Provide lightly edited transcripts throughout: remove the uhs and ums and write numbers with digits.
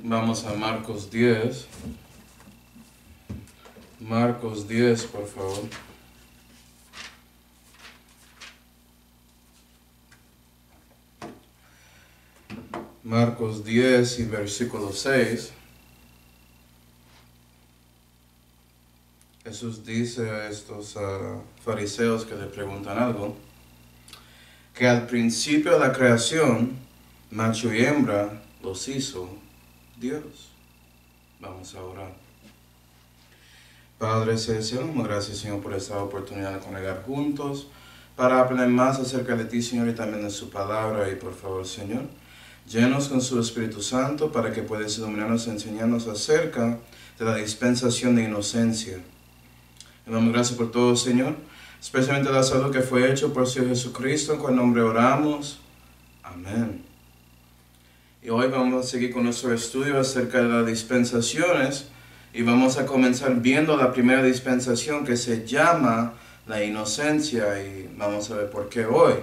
Vamos a Marcos 10. Marcos 10, por favor. Marcos 10 y versículo 6. Jesús dice a estos fariseos que le preguntan algo, que al principio de la creación, macho y hembra los hizo Dios. Vamos a orar. Padre celestial, gracias, Señor, por esta oportunidad de congregar juntos para aprender más acerca de ti, Señor, y también de su palabra. Y por favor, Señor, llenos con su Espíritu Santo para que puedas iluminarnos y enseñarnos acerca de la dispensación de inocencia. Le damos gracias por todo, Señor, especialmente la salud que fue hecho por Señor Jesucristo, en cuyo nombre oramos. Amén. Y hoy vamos a seguir con nuestro estudio acerca de las dispensaciones y vamos a comenzar viendo la primera dispensación que se llama la inocencia y vamos a ver por qué hoy.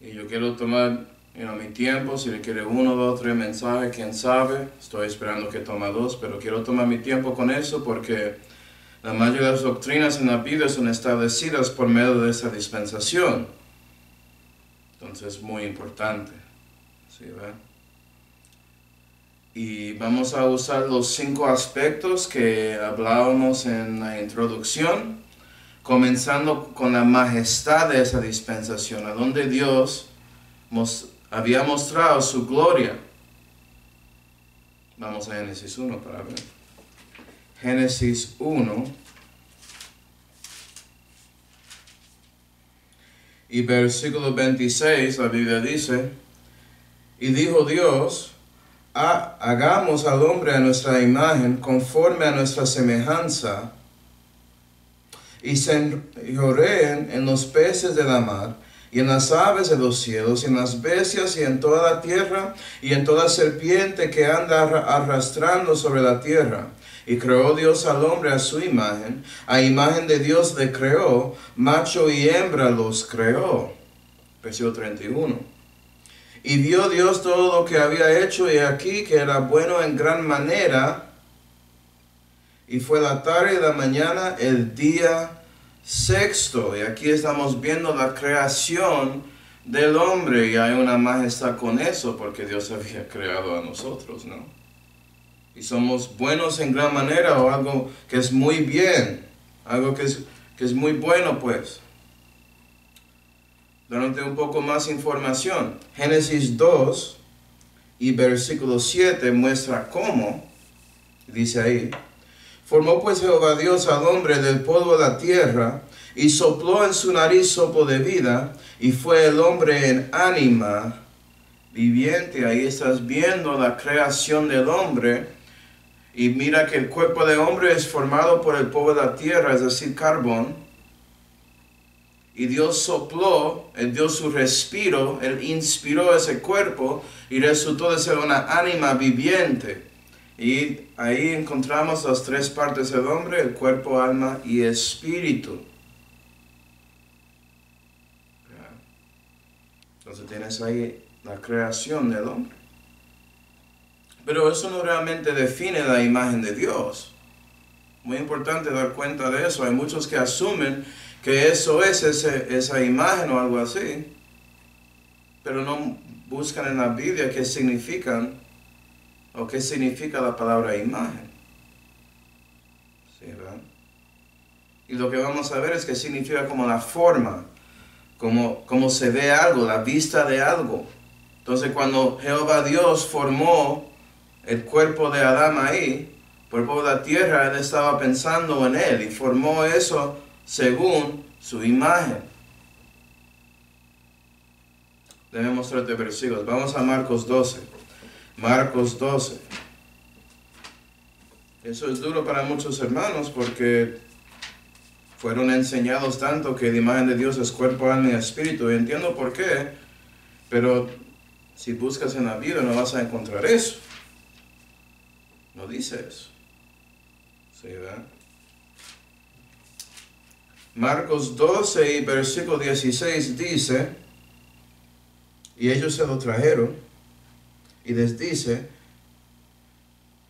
Y yo quiero tomar mi tiempo, si le quiere 1, 2, 3 mensajes, quién sabe, estoy esperando que tome 2, pero quiero tomar mi tiempo con eso porque la mayoría de las doctrinas en la Biblia son establecidas por medio de esta dispensación. Entonces es muy importante. ¿Sí, ve? Y vamos a usar los 5 aspectos que hablábamos en la introducción, comenzando con la majestad de esa dispensación, a donde Dios había mostrado su gloria. Vamos a Génesis 1 para ver. Génesis 1 y versículo 26, la Biblia dice, y dijo Dios, hagamos al hombre a nuestra imagen, conforme a nuestra semejanza, y se enjoreen en los peces de la mar, y en las aves de los cielos, y en las bestias, y en toda la tierra, y en toda serpiente que anda arrastrando sobre la tierra. Y creó Dios al hombre a su imagen, a imagen de Dios le creó, macho y hembra los creó. Versículo 31. Y vio Dios todo lo que había hecho, y aquí que era bueno en gran manera, y fue la tarde y la mañana el día sexto. Y aquí estamos viendo la creación del hombre, y hay una majestad con eso, porque Dios había creado a nosotros, ¿no? Y somos buenos en gran manera, o algo que es muy bien, algo que es muy bueno, pues. Dándote un poco más información. Génesis 2 y versículo 7 muestra cómo, dice ahí, formó pues Jehová Dios al hombre del polvo de la tierra, y sopló en su nariz soplo de vida, y fue el hombre en ánima viviente. Ahí estás viendo la creación del hombre, y mira que el cuerpo del hombre es formado por el polvo de la tierra, es decir, carbón, y Dios sopló, Él dio su respiro, Él inspiró ese cuerpo, y resultó de ser una ánima viviente. Y ahí encontramos las 3 partes del hombre, el cuerpo, alma y espíritu. Entonces tienes ahí la creación del hombre. Pero eso no realmente define la imagen de Dios. Muy importante dar cuenta de eso. Hay muchos que asumen que eso es esa imagen o algo así, pero no buscan en la Biblia qué significan o qué significa la palabra imagen. ¿Sí, verdad? Y lo que vamos a ver es que significa como la forma, como se ve algo, la vista de algo. Entonces cuando Jehová Dios formó el cuerpo de Adán ahí, por el polvo de la tierra, Él estaba pensando en él y formó eso según su imagen. Déjame mostrarte versículos. Vamos a Marcos 12. Marcos 12. Eso es duro para muchos hermanos porque fueron enseñados tanto que la imagen de Dios es cuerpo, alma y espíritu. Y entiendo por qué, pero si buscas en la Biblia no vas a encontrar eso. No dice eso. ¿Sí, verdad? Marcos 12 y versículo 16 dice, y ellos se lo trajeron, y les dice,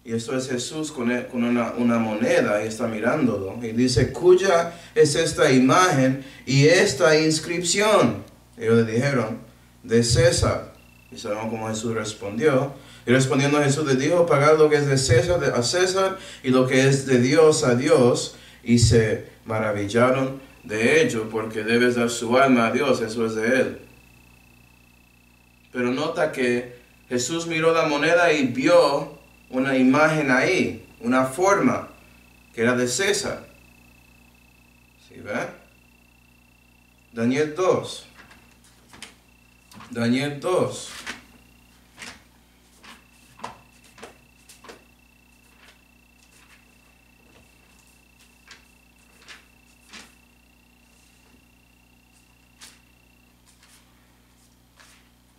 y esto es Jesús con una moneda y está mirándolo, y dice, ¿cuya es esta imagen y esta inscripción? Ellos le dijeron, de César. Y sabemos cómo Jesús respondió. Y respondiendo Jesús les dijo, pagad lo que es de César a César y lo que es de Dios a Dios. Y se maravillaron de ello, porque debes dar su alma a Dios, eso es de Él. Pero nota que Jesús miró la moneda y vio una imagen ahí, una forma, que era de César. ¿Sí ve? Daniel 2. Daniel 2.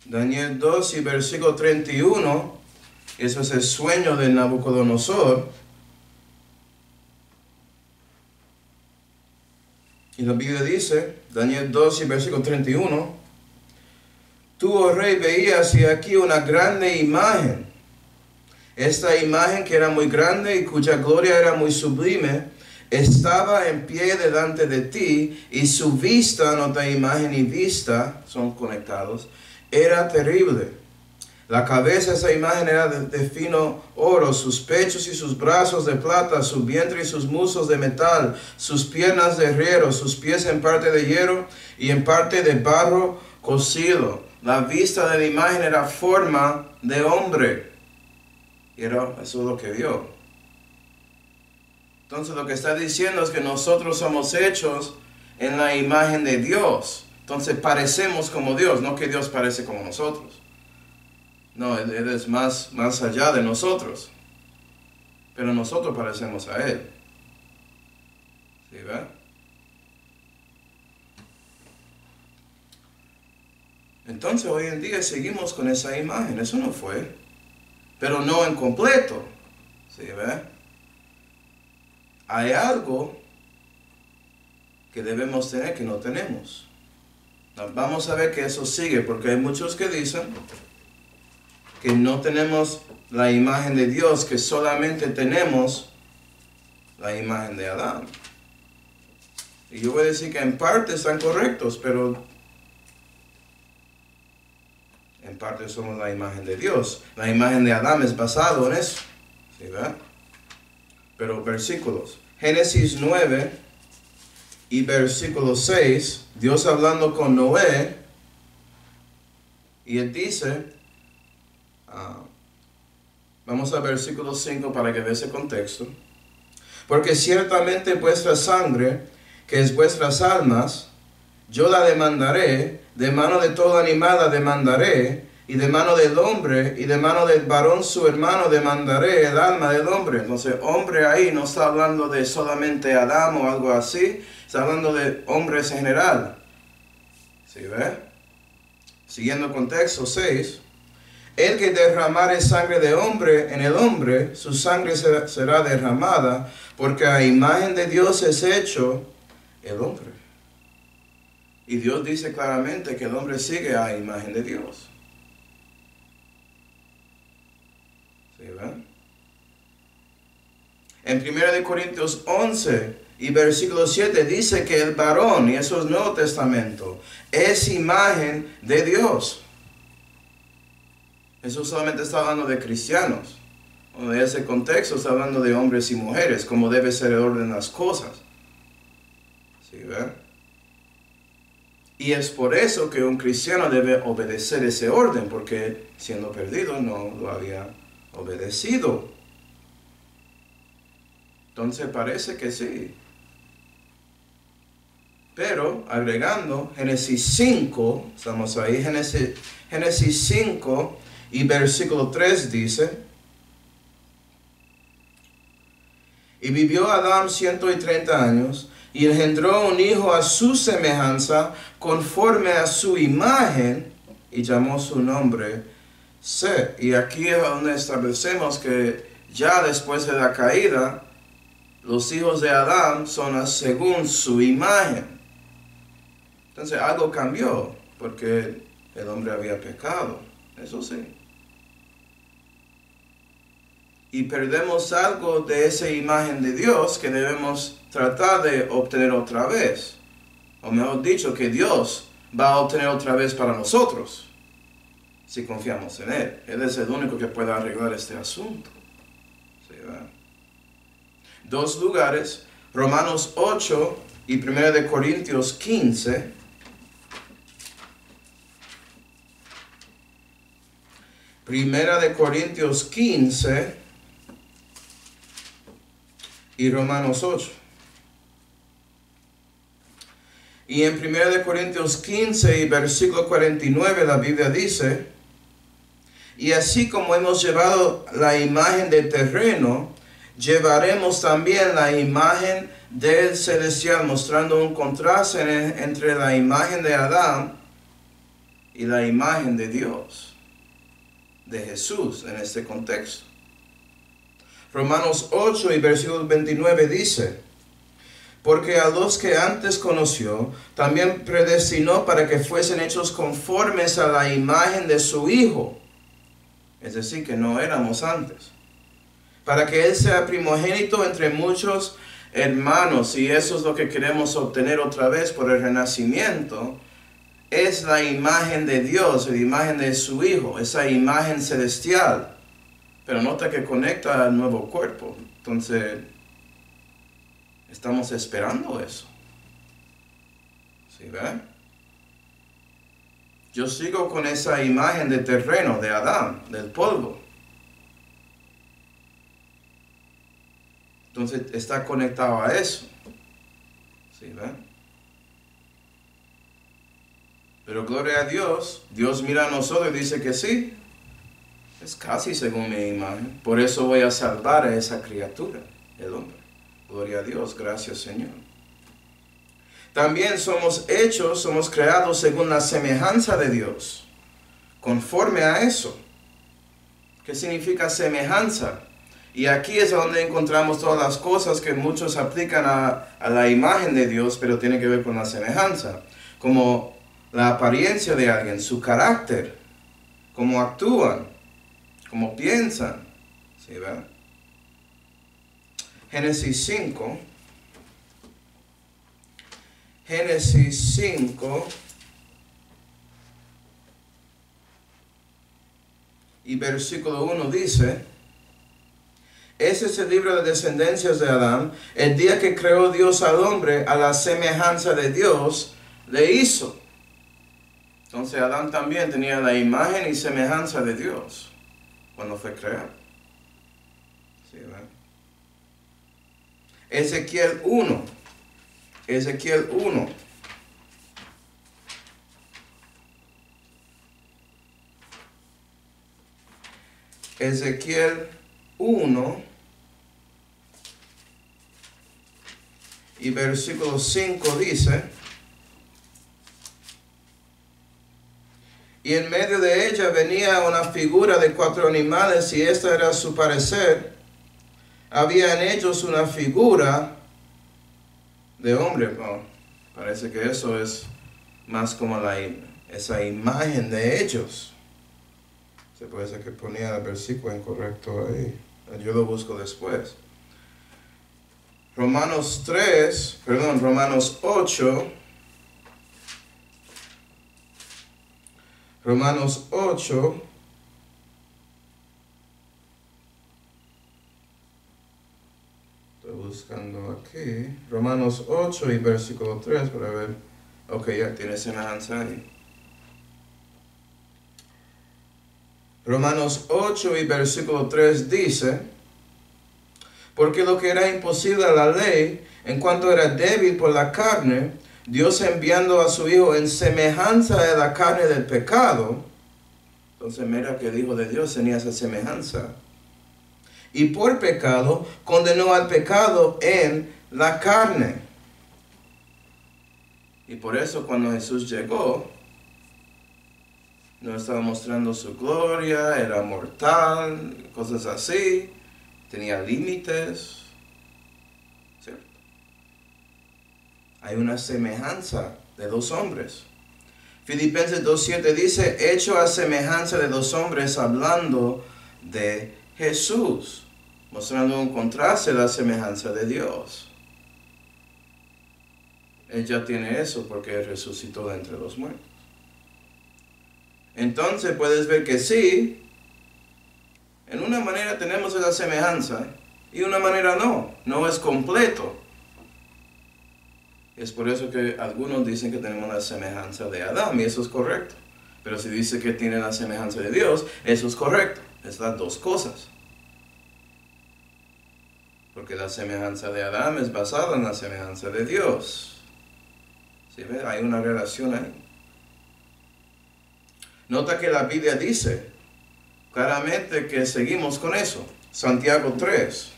Daniel 2 y versículo 31, eso es el sueño de Nabucodonosor. Y la Biblia dice, Daniel 2 y versículo 31, tú, oh rey, veías y aquí una grande imagen. Esta imagen que era muy grande y cuya gloria era muy sublime, estaba en pie delante de ti, y su vista, nota imagen y vista, son conectados, era terrible. La cabeza de esa imagen era de fino oro, sus pechos y sus brazos de plata, su vientre y sus muslos de metal, sus piernas de herrero, sus pies en parte de hierro y en parte de barro cocido. La vista de la imagen era forma de hombre. Y eso es lo que vio. Entonces lo que está diciendo es que nosotros somos hechos en la imagen de Dios. Entonces parecemos como Dios, no que Dios parece como nosotros. No, Él es más allá de nosotros. Pero nosotros parecemos a Él. ¿Sí ve? Entonces hoy en día seguimos con esa imagen. Eso no fue. Pero no en completo. ¿Sí ve? Hay algo que debemos tener que no tenemos. Vamos a ver que eso sigue, porque hay muchos que dicen que no tenemos la imagen de Dios, que solamente tenemos la imagen de Adán. Y yo voy a decir que en parte están correctos, pero en parte somos la imagen de Dios. La imagen de Adán es basado en eso. ¿Sí, verdad? Pero versículos. Génesis 9 y versículo 6, Dios hablando con Noé, y él dice, vamos al versículo 5 para que veas el contexto. Porque ciertamente vuestra sangre, que es vuestras almas, yo la demandaré, de mano de todo animal la demandaré, y de mano del hombre, y de mano del varón su hermano demandaré el alma del hombre. Entonces, hombre ahí no está hablando de solamente Adán o algo así, está hablando de hombres en general. ¿Sí ve? Siguiendo el contexto 6. El que derramare sangre de hombre en el hombre, su sangre será derramada, porque a imagen de Dios es hecho el hombre. Y Dios dice claramente que el hombre sigue a imagen de Dios. ¿Sí ven? En 1 Corintios 11 y versículo 7 dice que el varón, y eso es Nuevo Testamento, es imagen de Dios. Eso solamente está hablando de cristianos. O de ese contexto está hablando de hombres y mujeres, como debe ser el orden de las cosas. ¿Sí ven? Y es por eso que un cristiano debe obedecer ese orden, porque siendo perdido no lo había obedecido. Entonces parece que sí. Pero agregando Génesis 5, estamos ahí, Génesis 5 y versículo 3 dice, y vivió Adán 130 años, y engendró un hijo a su semejanza, conforme a su imagen, y llamó su nombre Set. Y aquí es donde establecemos que ya después de la caída, los hijos de Adán son según su imagen. Entonces algo cambió, porque el hombre había pecado, eso sí. y perdemos algo de esa imagen de Dios que debemos tratar de obtener otra vez. O mejor dicho, que Dios va a obtener otra vez para nosotros, si confiamos en Él. Él es el único que puede arreglar este asunto. ¿Sí, verdad? Dos lugares, Romanos 8 y 1 de Corintios 15. Primera de Corintios 15 y Romanos 8. Y en 1 de Corintios 15 y versículo 49 la Biblia dice: y así como hemos llevado la imagen del terreno, llevaremos también la imagen del celestial, mostrando un contraste entre la imagen de Adán y la imagen de Dios, de Jesús en este contexto. Romanos 8 y versículo 29 dice: porque a los que antes conoció, también predestinó para que fuesen hechos conformes a la imagen de su Hijo. Es decir, que no éramos antes. Para que Él sea primogénito entre muchos hermanos, y eso es lo que queremos obtener otra vez por el renacimiento, es la imagen de Dios, la imagen de su Hijo, esa imagen celestial. Pero nota que conecta al nuevo cuerpo. Entonces, estamos esperando eso. ¿Sí ven? Yo sigo con esa imagen de terreno, de Adán, del polvo. Entonces está conectado a eso. ¿Sí ven? Pero gloria a Dios, Dios mira a nosotros y dice que sí. Es casi según mi imagen. Por eso voy a salvar a esa criatura, el hombre. Gloria a Dios, gracias Señor. También somos hechos, somos creados según la semejanza de Dios, conforme a eso. ¿Qué significa semejanza? Y aquí es donde encontramos todas las cosas que muchos aplican a la imagen de Dios, pero tiene que ver con la semejanza. Como la apariencia de alguien, su carácter, cómo actúan, cómo piensan. ¿Sí, verdad? Génesis 5. Génesis 5 y versículo 1 dice: ese es el libro de descendencias de Adán. El día que creó Dios al hombre, a la semejanza de Dios, le hizo. Entonces Adán también tenía la imagen y semejanza de Dios cuando fue creado. ¿Sí, verdad? Ezequiel 1. Ezequiel 1. Ezequiel 1 y versículo 5 dice: y en medio de ella venía una figura de 4 animales, y esta era su parecer. Había en ellos una figura de hombre. Bueno, parece que eso es más como esa imagen de ellos. Se puede ser que ponía el versículo incorrecto ahí. Yo lo busco después. Romanos 8. Romanos 8. Estoy buscando aquí. Romanos 8 y versículo 3 para ver. Ok, ya tiene semejanza ahí. Romanos 8 y versículo 3 dice: porque lo que era imposible a la ley, en cuanto era débil por la carne, Dios enviando a su Hijo en semejanza de la carne del pecado. Entonces mira que el Hijo de Dios tenía esa semejanza. Y por pecado condenó al pecado en la carne. Y por eso cuando Jesús llegó, no estaba mostrando su gloria, era mortal, cosas así, tenía límites. ¿Cierto? Hay una semejanza de 2 hombres. Filipenses 2:7 dice: hecho a semejanza de 2 hombres, hablando de Jesús. mostrando un contraste de la semejanza de Dios. Él ya tiene eso porque Él resucitó de entre los muertos. Entonces puedes ver que sí, en una manera tenemos esa semejanza y de una manera no es completo. Es por eso que algunos dicen que tenemos la semejanza de Adán y eso es correcto. Pero si dice que tiene la semejanza de Dios, eso es correcto. Es las dos cosas. Porque la semejanza de Adán es basada en la semejanza de Dios. ¿Sí ve? Hay una relación ahí. Nota que la Biblia dice claramente que seguimos con eso. Santiago 3.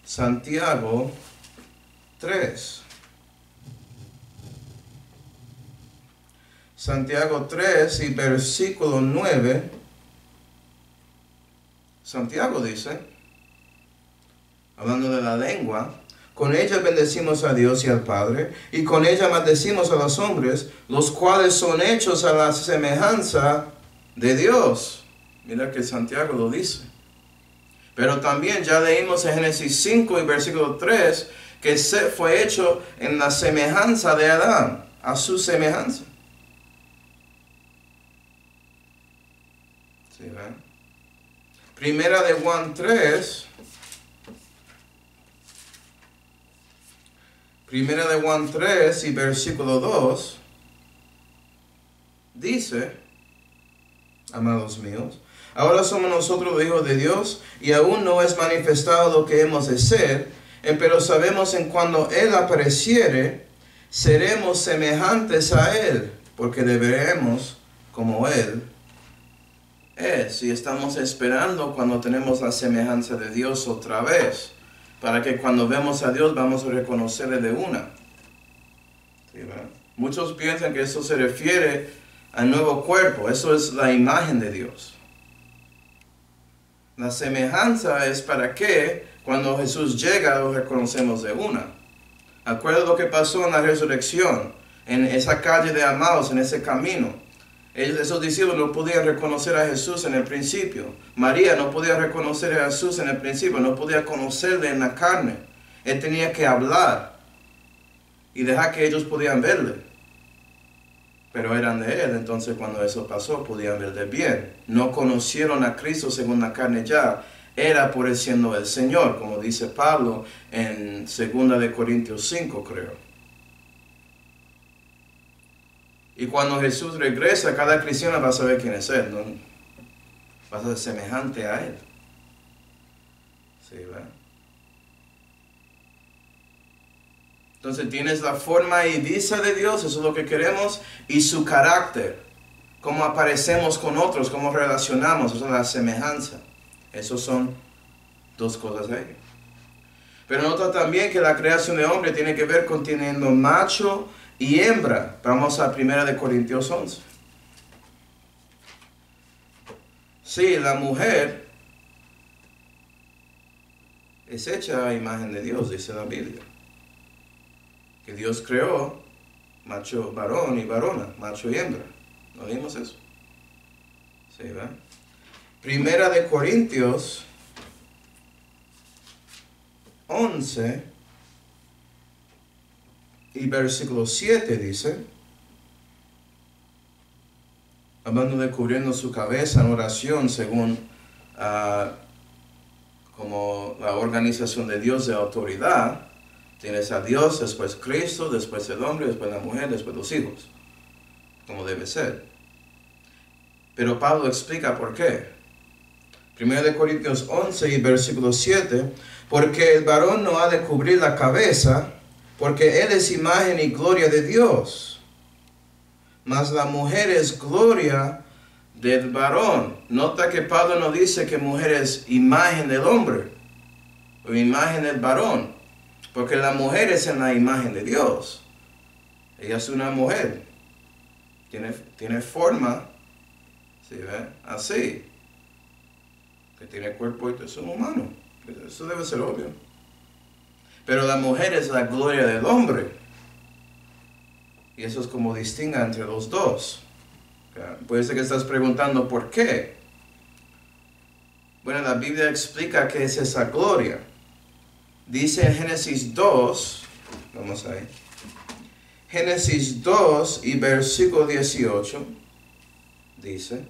Santiago 3. Santiago 3 y versículo 9. Santiago dice, hablando de la lengua, con ella bendecimos a Dios y al Padre, y con ella maldecimos a los hombres, los cuales son hechos a la semejanza de Dios. Mira que Santiago lo dice. Pero también ya leímos en Génesis 5 y versículo 3, que Seth fue hecho en la semejanza de Adán, a su semejanza. ¿Sí, ven? Primera de Juan 3. Primera de Juan 3 y versículo 2 dice, amados míos, ahora somos nosotros hijos de Dios y aún no es manifestado lo que hemos de ser, pero sabemos en cuando Él apareciere, seremos semejantes a Él, porque le veremos como Él es. Y estamos esperando cuando tenemos la semejanza de Dios otra vez, para que cuando vemos a Dios vamos a reconocerle de una. ¿Sí, verdad? Muchos piensan que eso se refiere al nuevo cuerpo. Eso es la imagen de Dios. La semejanza es para que cuando Jesús llega lo reconocemos de una. Acuerda lo que pasó en la resurrección, en esa calle de Amaos, en ese camino. Esos discípulos no podían reconocer a Jesús en el principio. María no podía reconocer a Jesús en el principio, no podía conocerle en la carne. Él tenía que hablar y dejar que ellos podían verle. Pero eran de Él, entonces cuando eso pasó podían verle bien. No conocieron a Cristo según la carne ya. Era por Él siendo el Señor, como dice Pablo en 2 de Corintios 5, creo. Y cuando Jesús regresa, cada cristiano va a saber quién es Él, ¿no? Va a ser semejante a Él. ¿Sí, verdad? Entonces tienes la forma y vista de Dios, eso es lo que queremos, y su carácter, cómo aparecemos con otros, cómo relacionamos, eso es la semejanza. Esos son dos cosas ahí. Pero nota también que la creación de hombre tiene que ver con teniendo macho y hembra. Vamos a 1 de Corintios 11. Sí, la mujer es hecha a imagen de Dios, dice la Biblia. Que Dios creó macho, varón y varona, macho y hembra. ¿No vimos eso? Sí, ¿verdad? 1 de Corintios 11 y versículo 7 dice, hablando de cubriendo su cabeza en oración según como la organización de Dios de autoridad. Tienes a Dios, después Cristo, después el hombre, después la mujer, después los hijos, como debe ser. Pero Pablo explica por qué. 1 de Corintios 11 y versículo 7, porque el varón no ha de cubrir la cabeza, porque él es imagen y gloria de Dios, mas la mujer es gloria del varón. Nota que Pablo no dice que mujer es imagen del hombre, o imagen del varón, porque la mujer es en la imagen de Dios. Ella es una mujer, tiene forma, ¿sí ve? Así, que tiene cuerpo y es un humano, eso debe ser obvio. Pero la mujer es la gloria del hombre. Y eso es como distinga entre los dos. Puede ser que estás preguntando ¿por qué? Bueno, la Biblia explica qué es esa gloria. Dice en Génesis 2, vamos a ver. Génesis 2 y versículo 18, dice: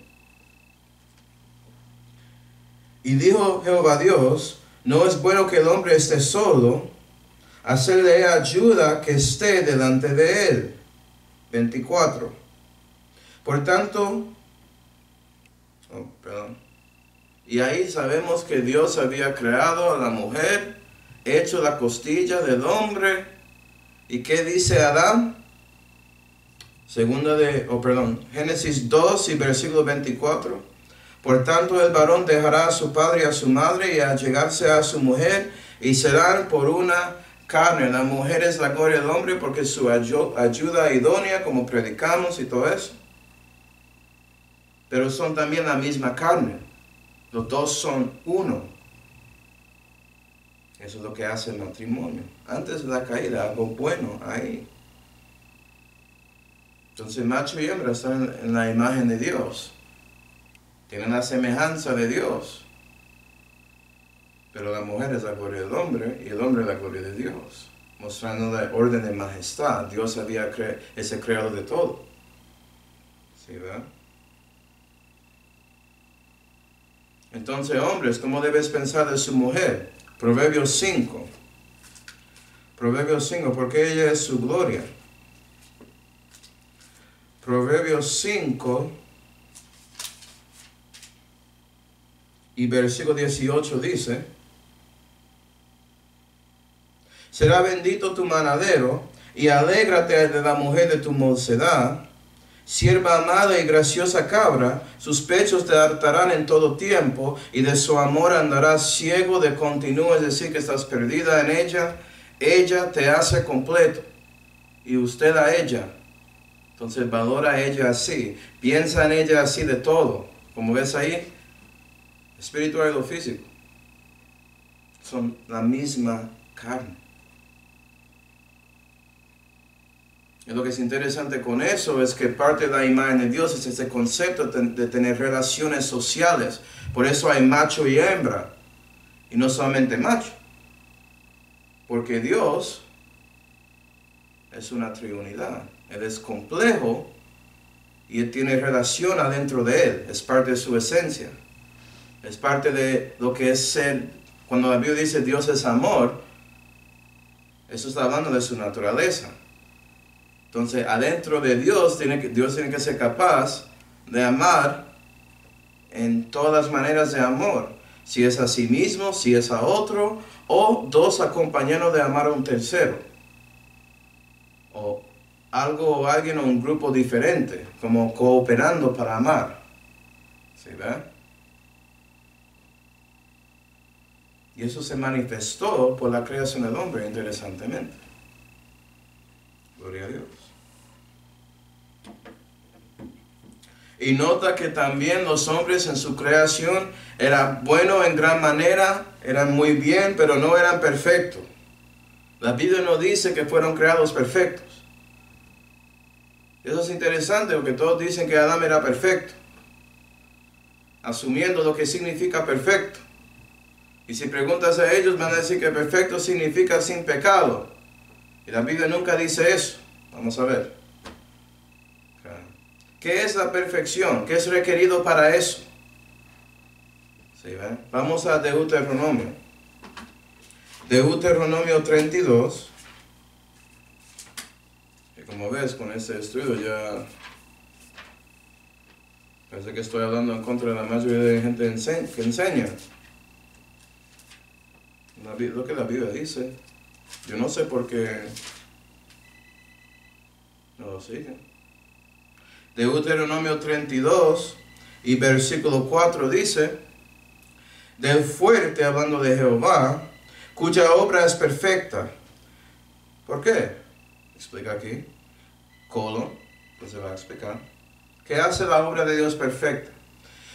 Y dijo Jehová Dios, no es bueno que el hombre esté solo, hacerle ayuda que esté delante de él. 24. Por tanto, y ahí sabemos que Dios había creado a la mujer, hecho la costilla del hombre. ¿Y qué dice Adán? Génesis 2 y versículo 24. Por tanto el varón dejará a su padre y a su madre y allegarse a su mujer y serán por una carne. La mujer es la gloria del hombre porque su ayuda idónea, como predicamos y todo eso. Pero son también la misma carne. Los dos son uno. Eso es lo que hace el matrimonio. Antes de la caída, algo bueno ahí. Entonces macho y hembra están en la imagen de Dios. Tienen la semejanza de Dios. Pero la mujer es la gloria del hombre y el hombre es la gloria de Dios. Mostrando la orden de majestad. Dios es el creador de todo. ¿Sí, verdad? Entonces, hombres, ¿cómo debes pensar de su mujer? Proverbios 5. Proverbios 5, porque ella es su gloria. Proverbios 5 y versículo 18 dice: Será bendito tu manadero, y alégrate de la mujer de tu mocedad. Sierva amada y graciosa cabra, sus pechos te hartarán en todo tiempo, y de su amor andarás ciego de continuo, es decir, que estás perdida en ella. Ella te hace completo, y usted a ella. Entonces valora a ella así, piensa en ella así de todo. Como ves ahí, espiritual y lo físico son la misma carne. Y lo que es interesante con eso es que parte de la imagen de Dios es este concepto de tener relaciones sociales. Por eso hay macho y hembra, y no solamente macho. Porque Dios es una triunidad. Él es complejo y Él tiene relación adentro de Él. Es parte de su esencia. Es parte de lo que es ser. Cuando la Biblia dice Dios es amor, eso está hablando de su naturaleza. Entonces, adentro de Dios tiene que ser capaz de amar en todas las maneras de amor. Si es a sí mismo, si es a otro, o dos acompañados de amar a un tercero. O algo o alguien o un grupo diferente, como cooperando para amar. ¿Sí ve? Y eso se manifestó por la creación del hombre, interesantemente. Gloria a Dios. Y nota que también los hombres en su creación eran buenos en gran manera, eran muy bien, pero no eran perfectos. La Biblia no dice que fueron creados perfectos. Eso es interesante porque todos dicen que Adán era perfecto, asumiendo lo que significa perfecto. Y si preguntas a ellos van a decir que perfecto significa sin pecado. Y la Biblia nunca dice eso. Vamos a ver. ¿Qué es la perfección? ¿Qué es requerido para eso? ¿Sí, ven? Vamos a Deuteronomio. Deuteronomio 32. Y como ves, con este estudio ya parece que estoy hablando en contra de la mayoría de gente que enseña. Lo que la Biblia dice. Yo no sé por qué no lo siguen. Deuteronomio 32 y versículo 4 dice: Del fuerte, hablando de Jehová, cuya obra es perfecta. ¿Por qué? Explica aquí. Pues se va a explicar. ¿Qué hace la obra de Dios perfecta?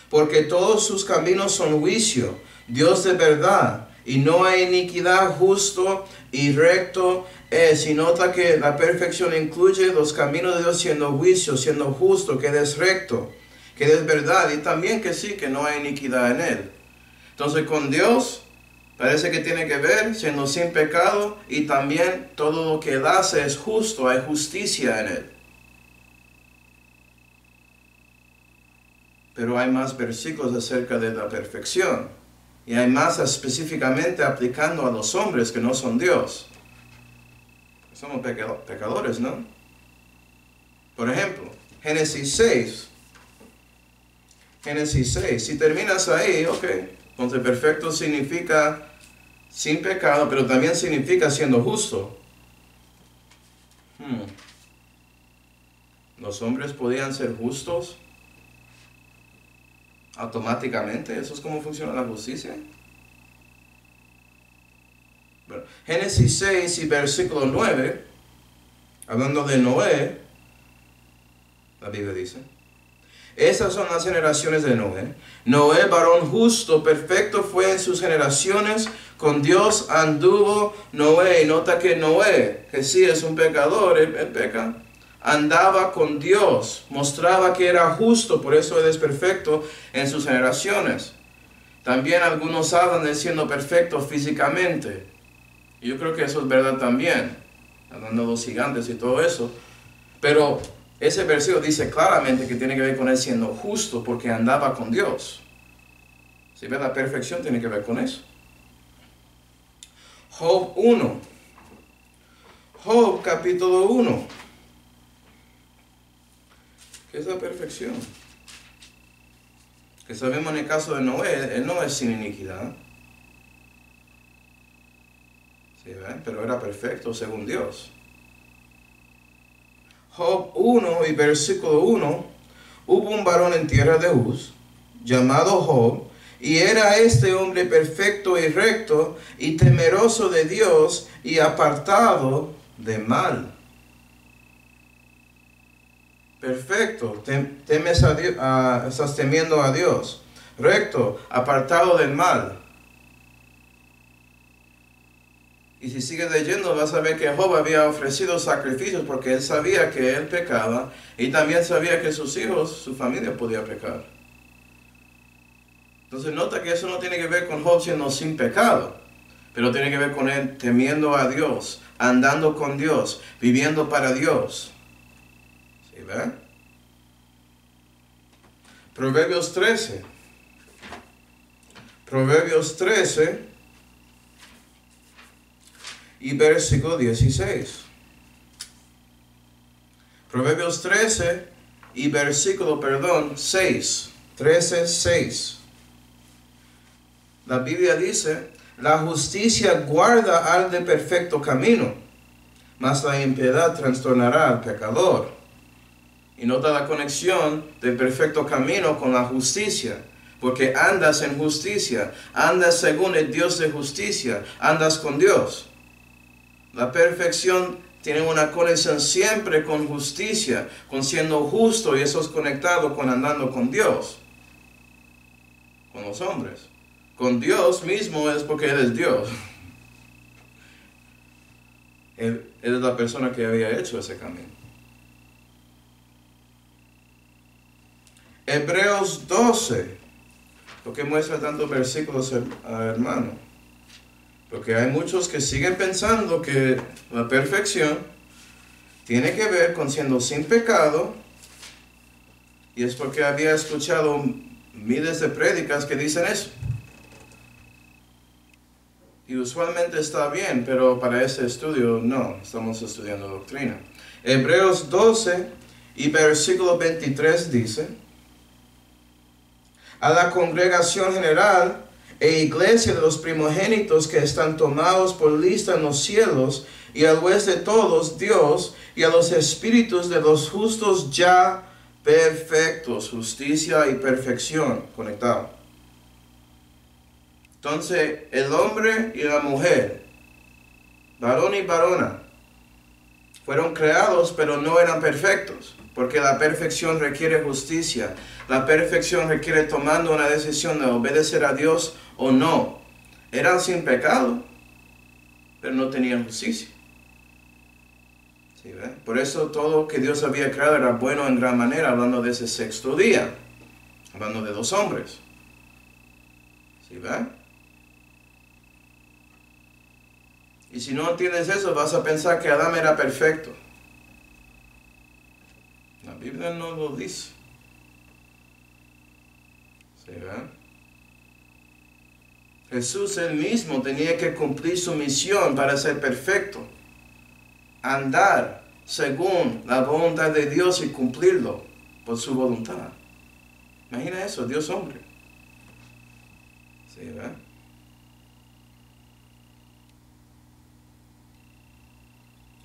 Porque todos sus caminos son juicio, Dios de verdad, y no hay iniquidad, justo y recto es. Y nota que la perfección incluye los caminos de Dios siendo juicio, siendo justo, que Él es recto, que Él es verdad, y también que sí, que no hay iniquidad en Él. Entonces con Dios parece que tiene que ver siendo sin pecado, y también todo lo que Él hace es justo, hay justicia en Él. Pero hay más versículos acerca de la perfección, y hay más específicamente aplicando a los hombres que no son Dios. Somos pecadores, ¿no? Por ejemplo, Génesis 6. Génesis 6. Si terminas ahí, ok. Entonces perfecto significa sin pecado, pero también significa siendo justo. ¿Los hombres podían ser justos automáticamente? ¿Eso es cómo funciona la justicia? Bueno, Génesis 6 y versículo 9, hablando de Noé, la Biblia dice: esas son las generaciones de Noé. Noé, varón justo, perfecto fue en sus generaciones. Con Dios anduvo Noé. Nota que Noé, que sí es un pecador, él peca, andaba con Dios. Mostraba que era justo, por eso él es perfecto en sus generaciones. También algunos hablan de siendo perfecto físicamente. Y yo creo que eso es verdad también, hablando de los gigantes y todo eso. Pero ese versículo dice claramente que tiene que ver con él siendo justo porque andaba con Dios. Si ves, la perfección tiene que ver con eso. Job 1. Job capítulo 1. ¿Qué es la perfección? Que sabemos en el caso de Noé, él no es sin iniquidad. ¿Sí, ven? Pero era perfecto según Dios. Job 1 y versículo 1. Hubo un varón en tierra de Uz, llamado Job, y era este hombre perfecto y recto, y temeroso de Dios, y apartado de mal. Perfecto, temes a Dios, estás temiendo a Dios. Recto, apartado del mal. Y si sigues leyendo vas a ver que Job había ofrecido sacrificios porque él sabía que él pecaba, y también sabía que sus hijos, su familia podía pecar. Entonces nota que eso no tiene que ver con Job siendo sin pecado, pero tiene que ver con él temiendo a Dios, andando con Dios, viviendo para Dios. ¿Sí ven? Proverbios 13. Proverbios 13 y versículo 16. Proverbios 13 y versículo, 6. 13, 6. La Biblia dice: la justicia guarda al de perfecto camino, mas la impiedad trastornará al pecador. Y nota la conexión del perfecto camino con la justicia, porque andas en justicia, andas según el Dios de justicia, andas con Dios. La perfección tiene una conexión siempre con justicia, con siendo justo, y eso es conectado con andando con Dios, con los hombres. Con Dios mismo es porque Él es Dios. Él es la persona que había hecho ese camino. Hebreos 12, lo que muestra tantos versículos, hermano. Porque hay muchos que siguen pensando que la perfección tiene que ver con siendo sin pecado, y es porque había escuchado miles de prédicas que dicen eso. Y usualmente está bien, pero para este estudio no, estamos estudiando doctrina. Hebreos 12 y versículo 23 dice: a la congregación general e iglesia de los primogénitos que están tomados por lista en los cielos, y al juez de todos, Dios, y a los espíritus de los justos ya perfectos, justicia y perfección, conectado. Entonces, el hombre y la mujer, varón y varona, fueron creados, pero no eran perfectos, porque la perfección requiere justicia. La perfección requiere tomando una decisión de obedecer a Dios o no. Eran sin pecado, pero no tenían justicia. ¿Sí, ven? Por eso todo lo que Dios había creado era bueno en gran manera, hablando de ese sexto día, hablando de dos hombres. ¿Sí va? Y si no entiendes eso, vas a pensar que Adán era perfecto. La Biblia no lo dice. ¿Sí va? Jesús él mismo tenía que cumplir su misión para ser perfecto. Andar según la voluntad de Dios y cumplirlo por su voluntad. Imagina eso, Dios hombre. ¿Sí, verdad?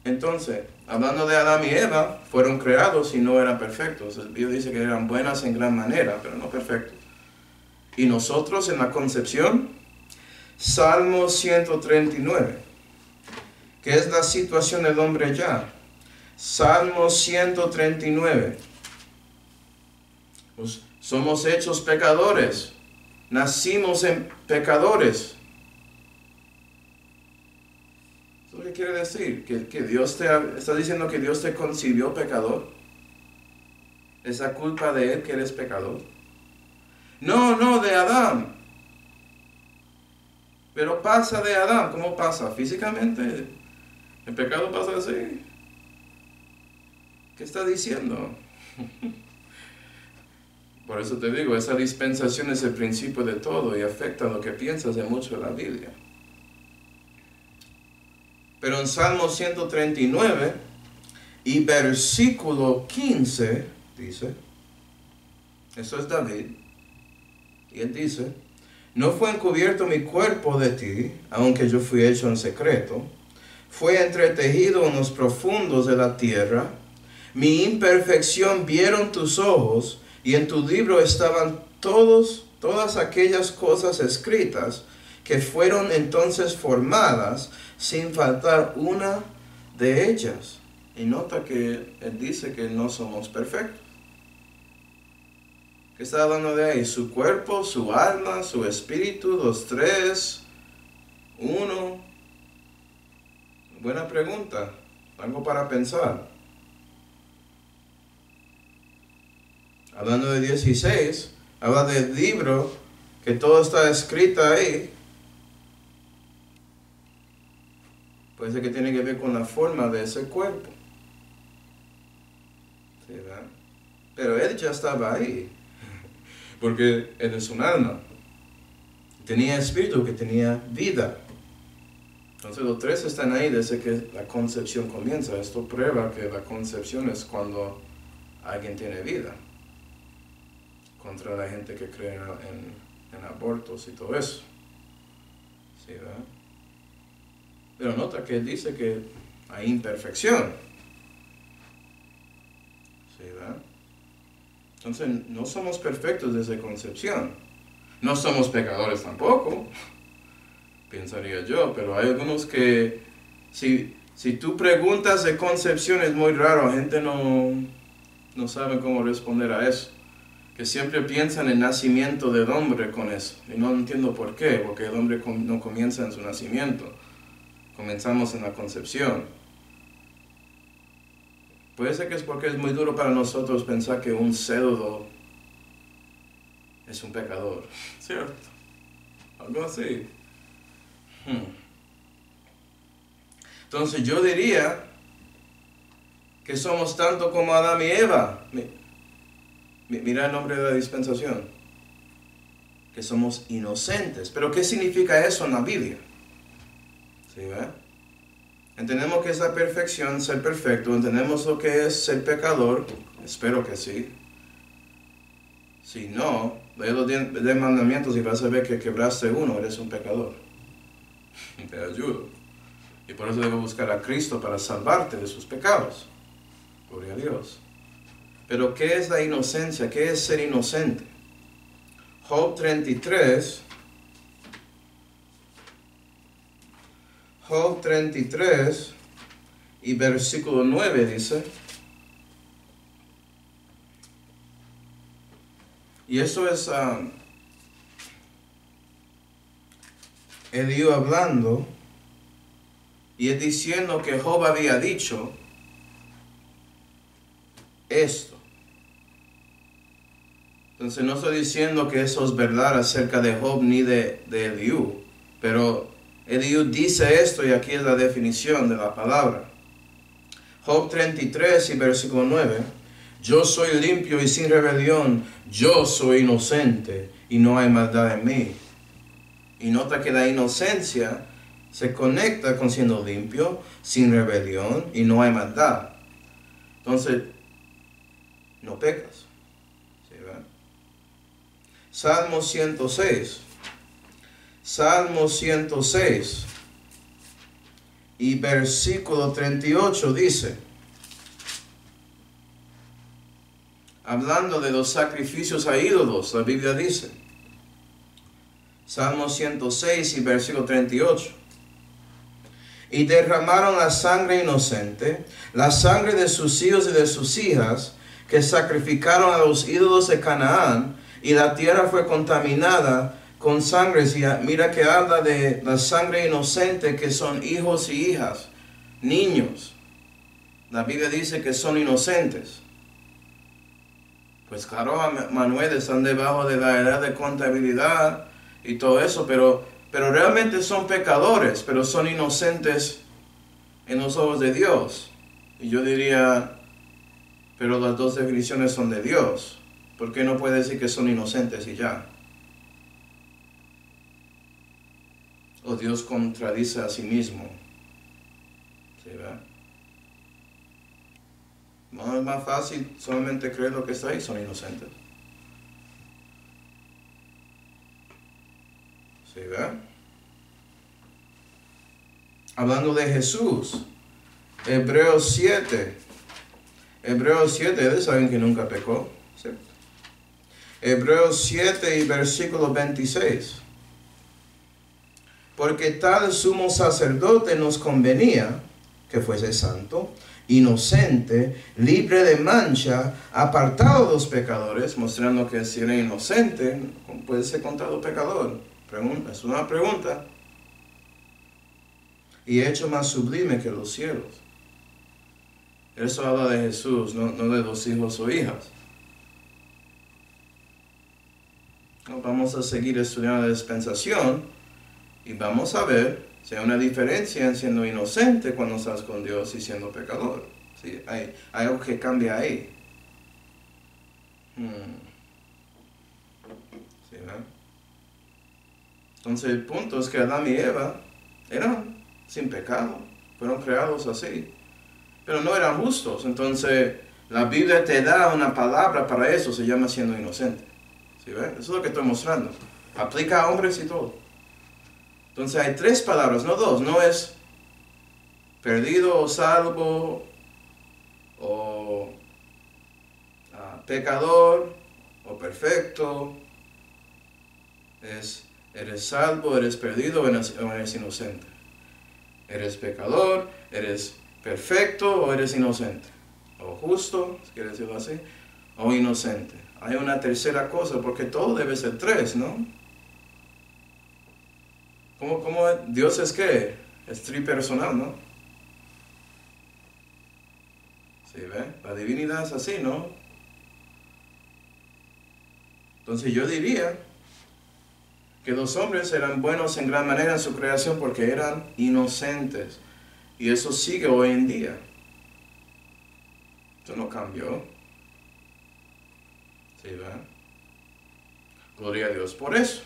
Entonces, hablando de Adán y Eva, fueron creados y no eran perfectos. Dios dice que eran buenas en gran manera, pero no perfectos. Y nosotros en la concepción, Salmo 139, que es la situación del hombre ya. Salmo 139. Pues somos hechos pecadores. Nacimos en pecadores. ¿Eso qué quiere decir? ¿Que Dios está diciendo que Dios te concibió pecador? ¿Esa culpa de Él que eres pecador? No, de Adán. Pero pasa de Adán. ¿Cómo pasa? Físicamente. El pecado pasa así. ¿Qué está diciendo? Por eso te digo, esa dispensación es el principio de todo y afecta lo que piensas de mucho de la Biblia. Pero en Salmo 139 y versículo 15 dice, eso es David, y él dice, no fue encubierto mi cuerpo de ti, aunque yo fui hecho en secreto, fue entretejido en los profundos de la tierra, mi imperfección vieron tus ojos, y en tu libro estaban todas aquellas cosas escritas que fueron entonces formadas sin faltar una de ellas. Y nota que él dice que no somos perfectos. ¿Qué está hablando de ahí? Su cuerpo, su alma, su espíritu, los tres, uno. Buena pregunta, algo para pensar. Hablando de 16, habla del libro, que todo está escrito ahí. Puede ser que tiene que ver con la forma de ese cuerpo. ¿Sí, verdad? Pero él ya estaba ahí, porque él es un alma. Tenía espíritu que tenía vida. Entonces los tres están ahí desde que la concepción comienza. Esto prueba que la concepción es cuando alguien tiene vida. Contra la gente que cree en abortos y todo eso. ¿Sí, verdad? Pero nota que él dice que hay imperfección. ¿Sí, verdad? Entonces no somos perfectos desde concepción. No somos pecadores tampoco, pensaría yo, pero hay algunos que si tú preguntas de concepción es muy raro, la gente no sabe cómo responder a eso. Que siempre piensan en el nacimiento del hombre con eso. Y no entiendo por qué, porque el hombre no comienza en su nacimiento. Comenzamos en la concepción. Puede ser que es porque es muy duro para nosotros pensar que un cerdo es un pecador. ¿Cierto? Algo así. Entonces yo diría que somos tanto como Adán y Eva. Mira el nombre de la dispensación. Que somos inocentes. Pero ¿qué significa eso en la Biblia? ¿Sí, verdad? Entendemos que es la perfección, ser perfecto. Entendemos lo que es ser pecador. Espero que sí. Si no, lee los 10 mandamientos y vas a ver que quebraste uno, eres un pecador. Te ayudo. Y por eso debes buscar a Cristo para salvarte de sus pecados. Gloria a Dios. Pero ¿qué es la inocencia? ¿Qué es ser inocente? Job 33. Job 33 y versículo 9 dice. Y eso es Eliú hablando y es diciendo que Job había dicho esto. Entonces no estoy diciendo que eso es verdad acerca de Job ni de Eliú, pero Eliú dice esto y aquí es la definición de la palabra. Job 33 y versículo 9. Yo soy limpio y sin rebelión, yo soy inocente y no hay maldad en mí. Y nota que la inocencia se conecta con siendo limpio, sin rebelión y no hay maldad. Entonces, no pecas. ¿Sí, verdad? Salmo 106. Salmo 106 y versículo 38 dice, hablando de los sacrificios a ídolos, la Biblia dice, Salmo 106 y versículo 38, y derramaron la sangre inocente, la sangre de sus hijos y de sus hijas, que sacrificaron a los ídolos de Canaán, y la tierra fue contaminada con sangre. Y mira que habla de la sangre inocente, que son hijos y hijas, niños. La Biblia dice que son inocentes. Pues claro, Manuel están debajo de la edad de contabilidad y todo eso, pero realmente son pecadores, pero son inocentes en los ojos de Dios. Y yo diría, pero las dos definiciones son de Dios. ¿Por qué no puede decir que son inocentes y ya? O Dios contradice a sí mismo. ¿Sí, verdad? No es más fácil solamente creer lo que está ahí, son inocentes. ¿Sí, verdad? Hablando de Jesús, Hebreos 7. Hebreos 7, ustedes saben que nunca pecó. ¿Sí? Hebreos 7 y versículo 26. Porque tal sumo sacerdote nos convenía, que fuese santo, inocente, libre de mancha, apartado de los pecadores, mostrando que si era inocente, puede ser contado pecador. Es una pregunta. Y hecho más sublime que los cielos. Eso habla de Jesús, no de los hijos o hijas. Vamos a seguir estudiando la dispensación y vamos a ver si hay una diferencia en siendo inocente cuando estás con Dios y siendo pecador. ¿Sí? Hay algo que cambia ahí. ¿Sí, ¿verdad? Entonces el punto es que Adán y Eva eran sin pecado, fueron creados así, pero no eran justos. Entonces la Biblia te da una palabra para eso, se llama siendo inocente. ¿Sí, ¿verdad? Eso es lo que estoy mostrando. Aplica a hombres y todo. Entonces hay tres palabras, no dos. No es perdido o salvo o pecador o perfecto. Es eres salvo, eres perdido o eres inocente. Eres pecador, eres perfecto o eres inocente. O justo, si quieres decirlo así, o inocente. Hay una tercera cosa, porque todo debe ser tres, ¿no? ¿Cómo Dios es qué? Es tripersonal, ¿no? ¿Sí, ve? La divinidad es así, ¿no? Entonces yo diría que los hombres eran buenos en gran manera en su creación porque eran inocentes. Y eso sigue hoy en día. Esto no cambió. ¿Sí, ve? Gloria a Dios por eso.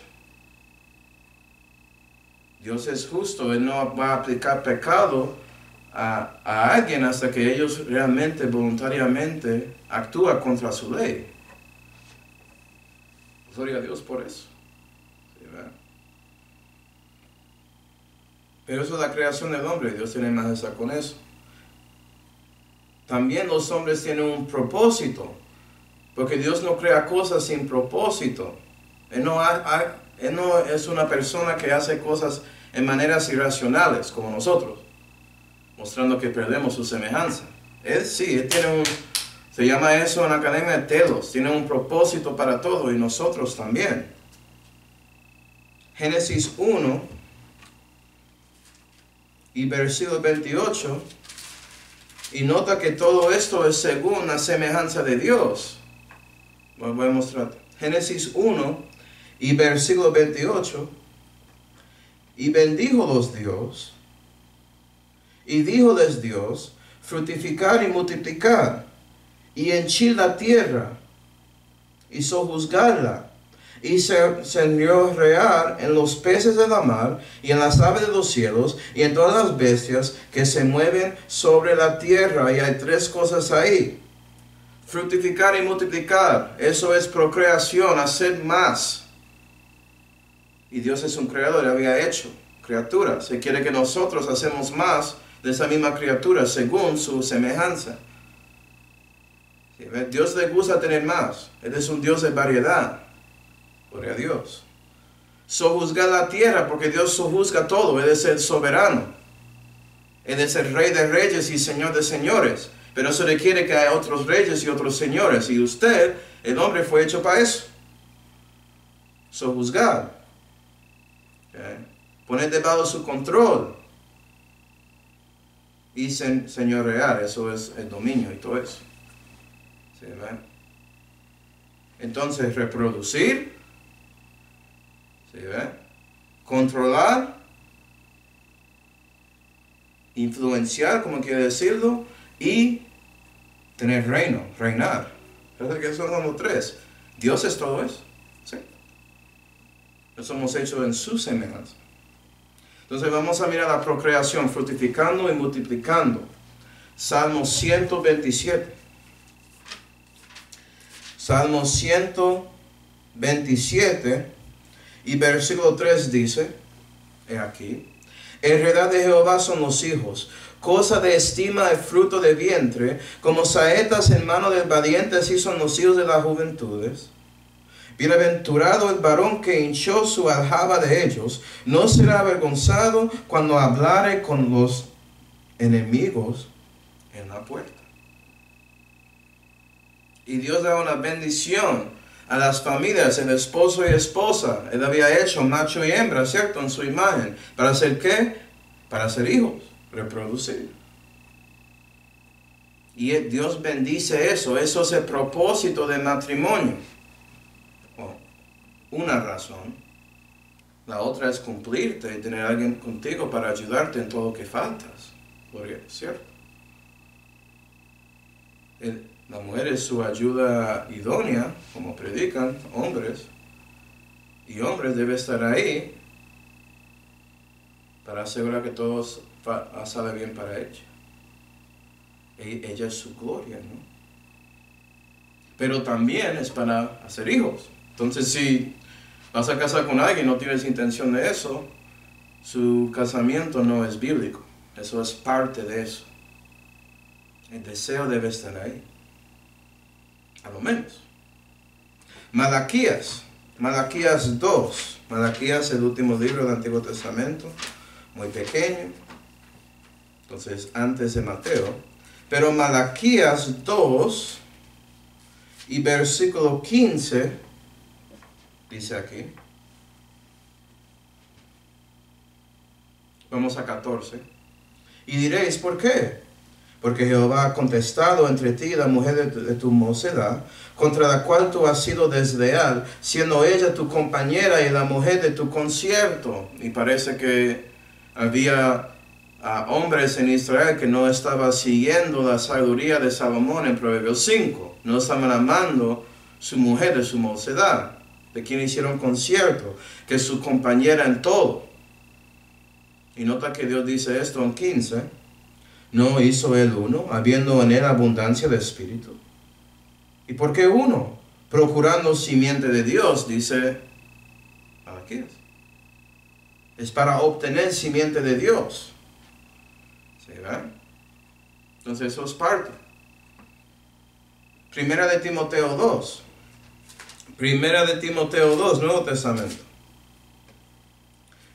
Dios es justo, Él no va a aplicar pecado a alguien hasta que ellos realmente, voluntariamente, actúan contra su ley. Gloria a Dios por eso. ¿Sí, verdad? Pero eso es la creación del hombre, Dios tiene majestad con eso. También los hombres tienen un propósito, porque Dios no crea cosas sin propósito. Él no es una persona que hace cosas en maneras irracionales como nosotros, mostrando que perdemos su semejanza. Él sí, él tiene se llama eso en la academia de telos, tiene un propósito para todo y nosotros también. Génesis 1 y versículo 28, y nota que todo esto es según la semejanza de Dios. Voy a mostrarte. Génesis 1 y versículo 28. Y bendíjolos Dios, y díjoles Dios, fructificar y multiplicar, y henchid la tierra, y sojuzgarla, y señorear en los peces de la mar, y en las aves de los cielos, y en todas las bestias que se mueven sobre la tierra. Y hay tres cosas ahí. Fructificar y multiplicar, eso es procreación, hacer más. Y Dios es un creador, había hecho criaturas. Se quiere que nosotros hacemos más de esa misma criatura según su semejanza. ¿Sí? Dios le gusta tener más. Él es un Dios de variedad. Gloria a Dios. Sojuzgar la tierra, porque Dios sojuzga todo. Él es el soberano. Él es el rey de reyes y señor de señores. Pero eso requiere que haya otros reyes y otros señores. Y usted, el hombre, fue hecho para eso. Sojuzgar. Okay. Poner debajo de su control y señorear, eso es el dominio y todo eso. ¿Sí, ven? Entonces, reproducir, ¿sí, ven? Controlar, influenciar, como quiere decirlo, y tener reino, reinar. Parece que son como tres. Dios es todo eso. ¿Sí? Nos somos hechos en su semejanza. Entonces vamos a mirar la procreación, fructificando y multiplicando. Salmo 127. Salmo 127 y versículo 3 dice, he aquí, heredad de Jehová son los hijos, cosa de estima el fruto de vientre, como saetas en mano del valiente, así son los hijos de las juventudes. Bienaventurado el varón que hinchó su aljaba de ellos, no será avergonzado cuando hablare con los enemigos en la puerta. Y Dios da una bendición a las familias, el esposo y esposa. Él había hecho macho y hembra, ¿cierto? En su imagen. ¿Para hacer qué? Para hacer hijos, reproducir. Y Dios bendice eso. Eso es el propósito del matrimonio. Una razón. La otra es cumplirte y tener a alguien contigo para ayudarte en todo lo que faltas. Porque, ¿cierto? La mujer es su ayuda idónea, como predican hombres. Y hombres debe estar ahí para asegurar que todo sale bien para ella. Ella es su gloria, ¿no? Pero también es para hacer hijos. Entonces, si vas a casar con alguien y no tienes intención de eso, su casamiento no es bíblico. Eso es parte de eso. El deseo debe estar ahí. A lo menos. Malaquías 2. Malaquías, el último libro del Antiguo Testamento. Muy pequeño. Entonces, antes de Mateo. Pero Malaquías 2 y versículo 15 dice aquí. Vamos a 14. Y diréis, ¿por qué? Porque Jehová ha contestado entre ti y la mujer de tu mocedad, contra la cual tú has sido desleal, siendo ella tu compañera y la mujer de tu concierto. Y parece que había hombres en Israel que no estaban siguiendo la sabiduría de Salomón en Proverbios 5. No estaban amando su mujer de su mocedad, de quien hicieron concierto, que es su compañera en todo. Y nota que Dios dice esto en 15. ¿No hizo él uno, habiendo en él abundancia de espíritu? ¿Y por qué uno? Procurando simiente de Dios, dice Malaquías. Es para obtener simiente de Dios. ¿Sí ven? Entonces eso es parte. Primera de Timoteo 2. Primera de Timoteo 2, Nuevo Testamento.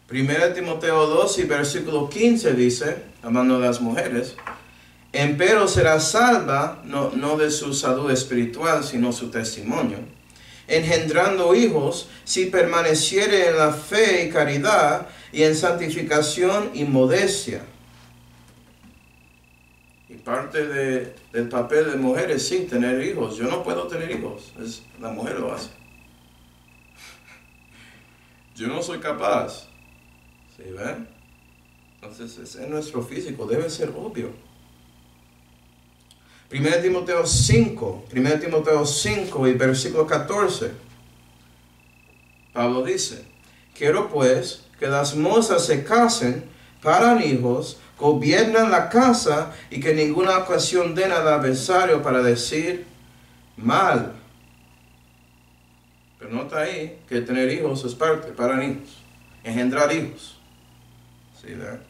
Primera de Timoteo 2 y versículo 15 dice, hablando de las mujeres, empero será salva, no de su salud espiritual, sino su testimonio, engendrando hijos, si permaneciere en la fe y caridad, y en santificación y modestia. Y parte del papel de mujer es sí, tener hijos. Yo no puedo tener hijos, la mujer lo hace. yo no soy capaz. ¿Sí ven? Entonces, es en nuestro físico, debe ser obvio. 1 Timoteo 5 y versículo 14. Pablo dice, quiero pues que las mozas se casen, paran hijos, gobiernan la casa y que ninguna ocasión den al adversario para decir mal. Pero nota ahí que tener hijos es parte, paran hijos, engendrar hijos. ¿Sí, verdad?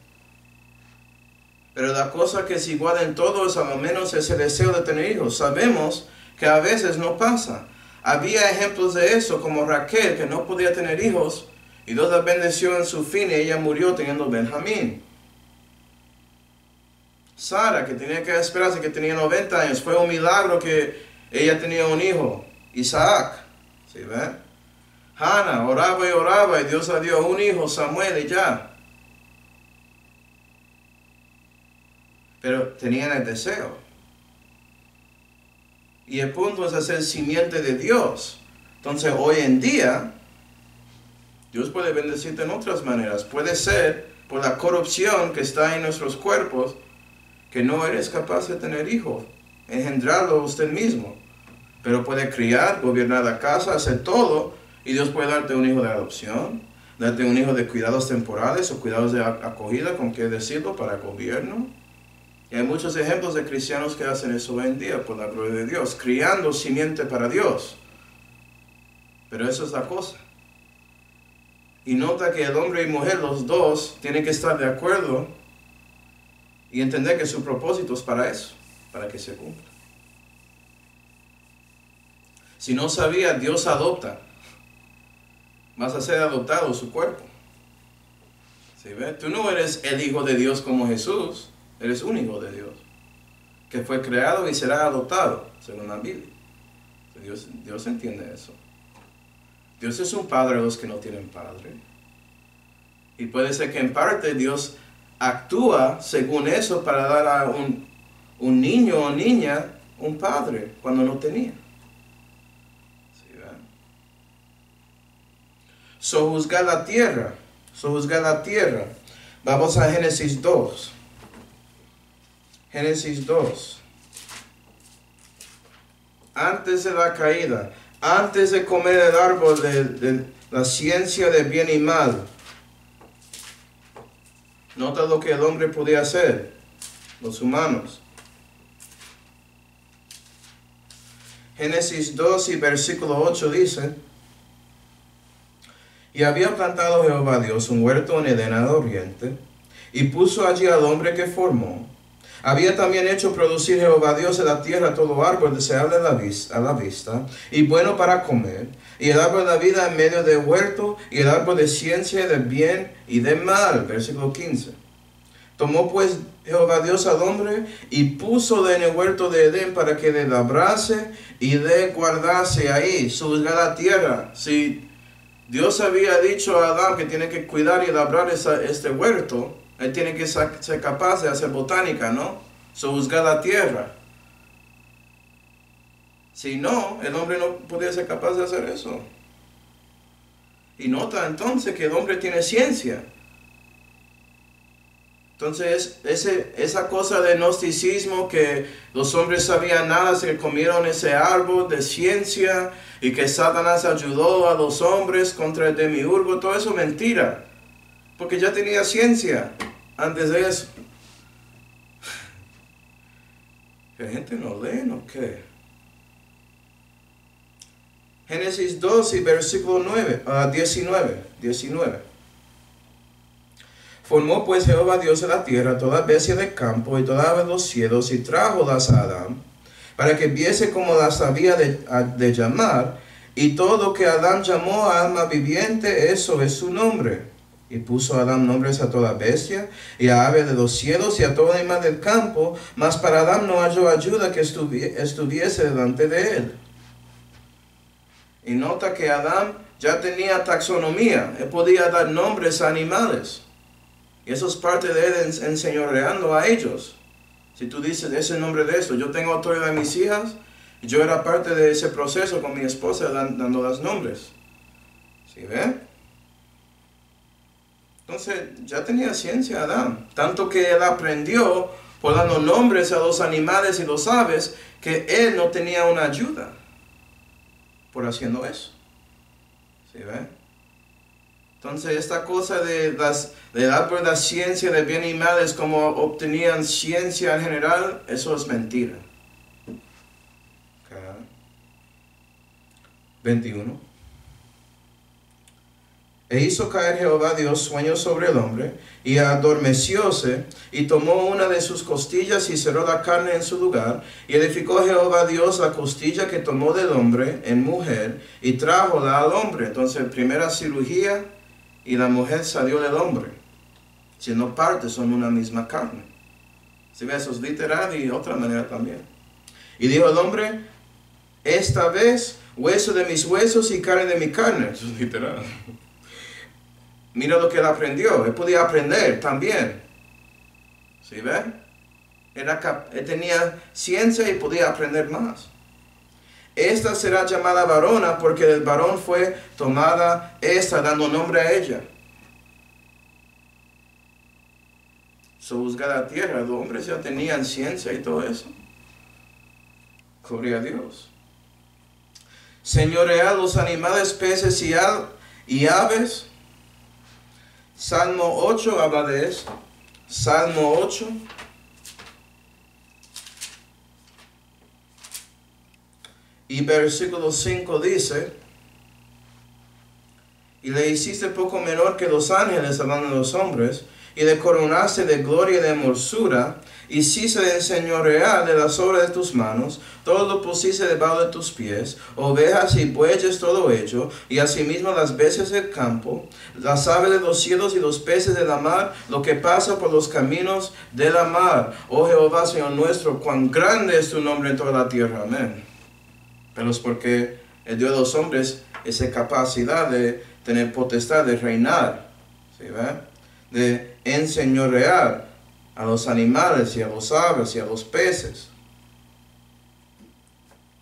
Pero la cosa que es igual en todos, a lo menos, es el deseo de tener hijos. Sabemos que a veces no pasa. Había ejemplos de eso, como Raquel, que no podía tener hijos, y Dios la bendició en su fin, y ella murió teniendo Benjamín. Sara, que tenía que esperarse, que tenía 90 años, fue un milagro que ella tenía un hijo, Isaac. ¿Sí ven? Hannah oraba, y Dios le dio un hijo, Samuel, y ya. Pero tenían el deseo. Y el punto es hacer simiente de Dios. Entonces hoy en día, Dios puede bendecirte en otras maneras. Puede ser por la corrupción que está en nuestros cuerpos, que no eres capaz de tener hijos, engendrarlo usted mismo. Pero puede criar, gobernar la casa, hacer todo, y Dios puede darte un hijo de adopción, darte un hijo de cuidados temporales o cuidados de acogida, con qué decirlo, para el gobierno. Y hay muchos ejemplos de cristianos que hacen eso hoy en día, por la gloria de Dios, criando simiente para Dios. Pero eso es la cosa. Y nota que el hombre y mujer, los dos, tienen que estar de acuerdo y entender que su propósito es para eso, para que se cumpla. Si no sabía, Dios adopta. Vas a ser adoptado su cuerpo. ¿Sí ves? Tú no eres el hijo de Dios como Jesús. Eres un hijo de Dios, que fue creado y será adoptado, según la Biblia. Dios entiende eso. Dios es un padre de los que no tienen padre. Y puede ser que en parte Dios actúa según eso para dar a un niño o niña un padre cuando no tenía. ¿Sí, verdad? Sojuzgar la tierra. Vamos a Génesis 2. Génesis 2. Antes de la caída, antes de comer el árbol de la ciencia de bien y mal, nota lo que el hombre podía hacer, los humanos. Génesis 2 y versículo 8 dice, y había plantado Jehová Dios un huerto en Edén al oriente, y puso allí al hombre que formó. Había también hecho producir Jehová Dios en la tierra todo árbol deseable a la vista, y bueno para comer, y el árbol de la vida en medio del huerto, y el árbol de ciencia del bien y del mal. Versículo 15. Tomó pues Jehová Dios al hombre, y púsole en el huerto de Edén para que le labrase y le guardase ahí, sojuzgar la tierra. Si Dios había dicho a Adán que tiene que cuidar y labrar este huerto, él tiene que ser capaz de hacer botánica, ¿no? Sojuzgar la tierra. Si no, el hombre no podía ser capaz de hacer eso. Y nota entonces que el hombre tiene ciencia. Entonces, esa cosa de gnosticismo, que los hombres sabían nada, se comieron ese árbol de ciencia, y que Satanás ayudó a los hombres contra el demiurgo, todo eso es mentira. Porque ya tenía ciencia antes de eso. ¿La gente no lee o qué? Génesis 2 y versículo 19. Formó pues Jehová Dios de la tierra toda bestia del campo y toda ave de los cielos, y trájolas a Adán, para que viese cómo las había de llamar, y todo lo que Adán llamó a alma viviente, eso es su nombre. Y puso Adán nombres a toda bestia, y a ave de los cielos, y a todo animal del campo, mas para Adán no halló ayuda que estuviese delante de él. Y nota que Adán ya tenía taxonomía, él podía dar nombres a animales. Y eso es parte de él enseñoreando a ellos. Si tú dices ese nombre de esto, yo tengo autoridad de mis hijas, y yo era parte de ese proceso con mi esposa dando los nombres. ¿Sí ven? Entonces ya tenía ciencia Adán, tanto que él aprendió por dando nombres a los animales y los aves, que él no tenía una ayuda por haciendo eso. ¿Sí ve? Entonces esta cosa de dar por la ciencia de bien y mal es como obtenían ciencia en general, eso es mentira. 21. E hizo caer Jehová Dios sueño sobre el hombre, y adormecióse, y tomó una de sus costillas y cerró la carne en su lugar, y edificó Jehová Dios la costilla que tomó del hombre en mujer, y trájola al hombre. Entonces, primera cirugía, y la mujer salió del hombre. Siendo partes, son una misma carne. Si ves, eso es literal y de otra manera también. Y dijo el hombre, esta vez, hueso de mis huesos y carne de mi carne. Eso es literal. Mira lo que él aprendió. Él podía aprender también. ¿Sí ven? Él tenía ciencia y podía aprender más. Esta será llamada varona porque del varón fue tomada esta, dando nombre a ella. Juzgar la tierra. Los hombres ya tenían ciencia y todo eso. Gloria a Dios. Señorear los animales, peces y aves. Salmo 8 habla de esto. Salmo 8. Y versículo 5 dice, y le hiciste poco menor que los ángeles, hablando de los hombres, y le coronaste de gloria y de hermosura, hiciste de enseñorear de las obras de tus manos, todo lo pusiste debajo de tus pies, ovejas y bueyes todo ello, y asimismo las bestias del campo, las aves de los cielos y los peces de la mar, lo que pasa por los caminos de la mar. Oh Jehová, Señor nuestro, cuán grande es tu nombre en toda la tierra. Amén. Pero es porque el Dios de los hombres esa capacidad de tener potestad de reinar, ¿sí ve? De enseñorear a los animales y a los aves y a los peces.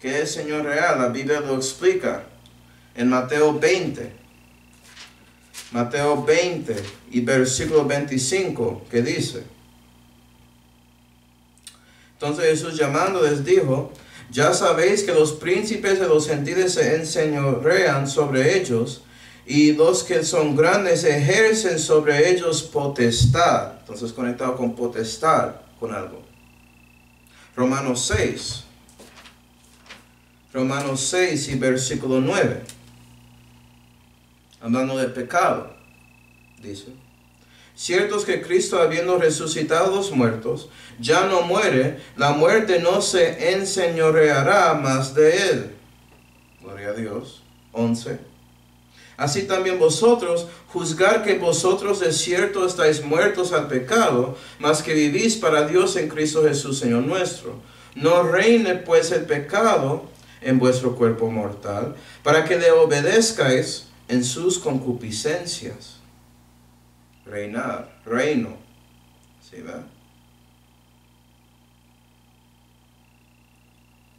¿Qué es señorear? La Biblia lo explica en Mateo 20. Mateo 20 y versículo 25, que dice. Entonces Jesús llamándoles dijo, ya sabéis que los príncipes de los gentiles se enseñorean sobre ellos, y los que son grandes ejercen sobre ellos potestad. Entonces conectado con potestad, con algo. Romanos 6. Romanos 6 y versículo 9. Hablando del pecado, dice. Cierto es que Cristo, habiendo resucitado a los muertos, ya no muere, la muerte no se enseñoreará más de él. Gloria a Dios. 11. Así también vosotros, juzgar que vosotros de cierto estáis muertos al pecado, mas que vivís para Dios en Cristo Jesús, Señor nuestro. No reine pues el pecado en vuestro cuerpo mortal, para que le obedezcáis en sus concupiscencias. Reinar, reino. ¿Sí ve?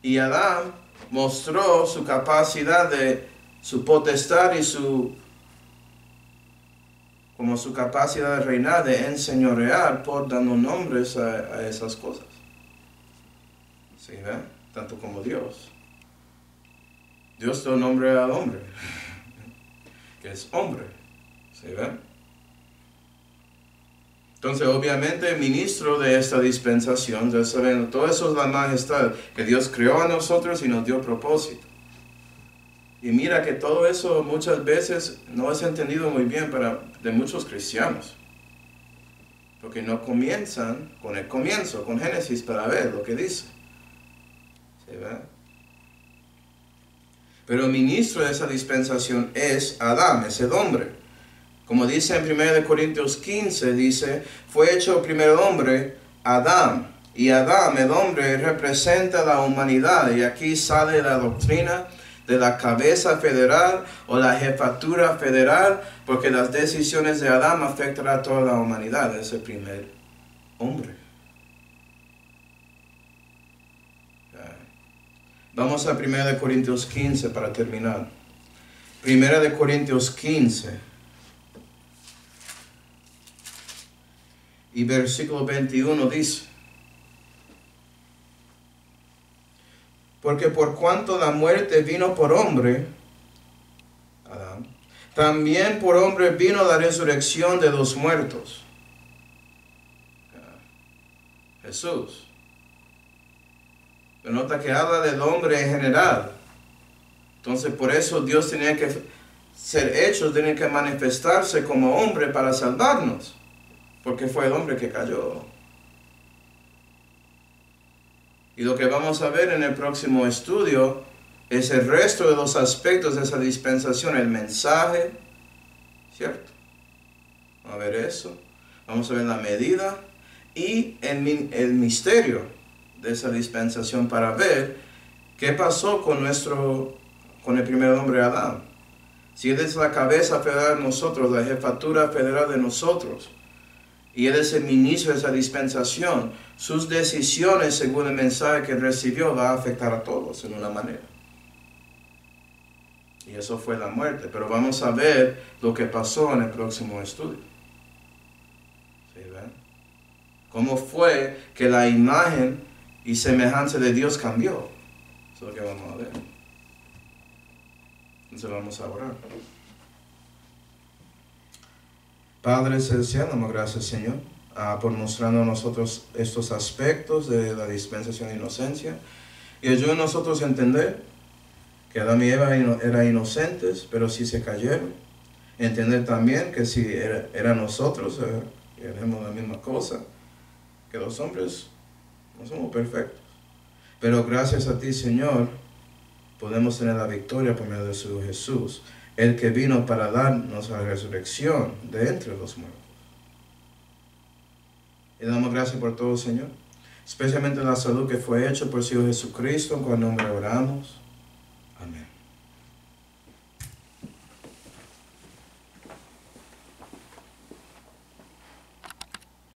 Y Adán mostró su capacidad de, su potestad y su capacidad de reinar, de enseñorear, por dando nombres a esas cosas. ¿Sí ve? Tanto como Dios. Dios dio nombre al hombre, que es hombre. ¿Sí ve? Entonces, obviamente, el ministro de esta dispensación, ya saben, todo eso es la majestad que Dios creó a nosotros y nos dio propósito. Y mira que todo eso muchas veces no es entendido muy bien de muchos cristianos. Porque no comienzan con el comienzo, con Génesis, para ver lo que dice. ¿Sí ve? Pero el ministro de esa dispensación es Adán, es el hombre. Como dice en 1 Corintios 15, dice, fue hecho el primer hombre, Adán. Y Adán, el hombre, representa la humanidad. Y aquí sale la doctrina de la cabeza federal o la jefatura federal, porque las decisiones de Adán afectan a toda la humanidad. Es el primer hombre. Vamos a 1 Corintios 15 para terminar. 1 Corintios 15. y versículo 21 dice: porque por cuanto la muerte vino por hombre, Adán, también por hombre vino la resurrección de los muertos, Jesús. Pero nota que habla del hombre en general. Entonces por eso Dios tenía que ser hecho, tenía que manifestarse como hombre para salvarnos, porque fue el hombre que cayó. Y lo que vamos a ver en el próximo estudio es el resto de los aspectos de esa dispensación, el mensaje, ¿cierto? Vamos a ver eso, vamos a ver la medida y el misterio de esa dispensación para ver qué pasó con el primer hombre Adán. Si él es la cabeza federal de nosotros, la jefatura federal de nosotros, y él es el ministro de esa dispensación, sus decisiones según el mensaje que recibió va a afectar a todos en una manera. Y eso fue la muerte. Pero vamos a ver lo que pasó en el próximo estudio. ¿Sí ven? ¿Cómo fue que la imagen y semejanza de Dios cambió? Eso es lo que vamos a ver. Entonces vamos a orar. Padre celestial, damos gracias, Señor, por mostrarnos a nosotros estos aspectos de la dispensación de inocencia. Y ayuda a nosotros a entender que Adán y Eva eran inocentes, pero sí se cayeron. Entender también que si era nosotros, que haremos la misma cosa, que los hombres no somos perfectos. Pero gracias a ti, Señor, podemos tener la victoria por medio de su Jesús, el que vino para darnos la resurrección de entre los muertos. Y damos gracias por todo, Señor, especialmente la salud que fue hecha por el Señor Jesucristo, en cuyo nombre oramos. Amén.